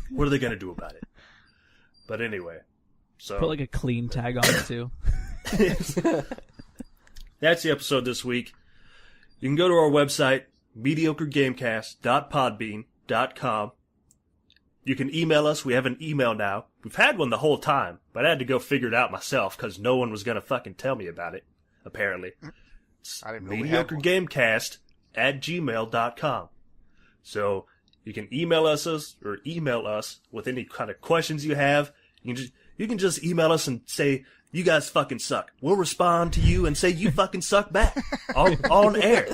What are they gonna do about it? But anyway, so Put like a clean tag on it too. that's the episode this week. You can go to our website, mediocregamecast.podbean.com. You can email us. We have an email now. We've had one the whole time, but I had to go figure it out myself because no one was going to fucking tell me about it, apparently. It's I didn't know we had one. mediocregamecast@gmail.com. So you can email us with any kind of questions you have. You can just email us and say, you guys fucking suck. We'll respond to you and say you fucking suck back on air.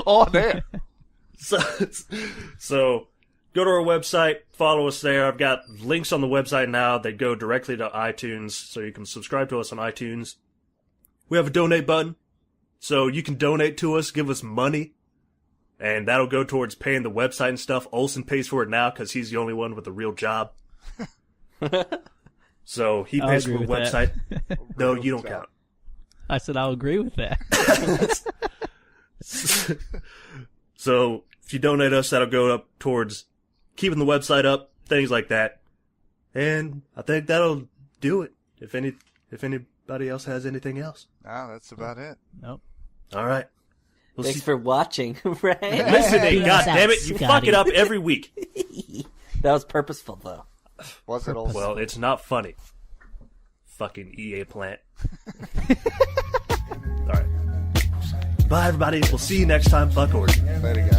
Oh, there. So go to our website, follow us there. I've got links on the website now that go directly to iTunes, so you can subscribe to us on iTunes. We have a donate button, so you can donate to us, give us money, and that'll go towards paying the website and stuff. Olsen pays for it now because he's the only one with a real job. So he I'll pays for agree the with website. that. No, you don't count. I said I'll agree with that. So if you donate us, that'll go up towards keeping the website up, things like that. And I think that'll do it. If anybody else has anything else. No, that's about it. Nope. All right. We'll Thanks see. for watching, right? Listening. Peace God out, damn it. You fuck Scotty. it up every week. That was purposeful, though. Was it also? Well, it's not funny. Fucking EA plant. All right. Bye, everybody. We'll see you next time. Fuck Origin. Later, guys.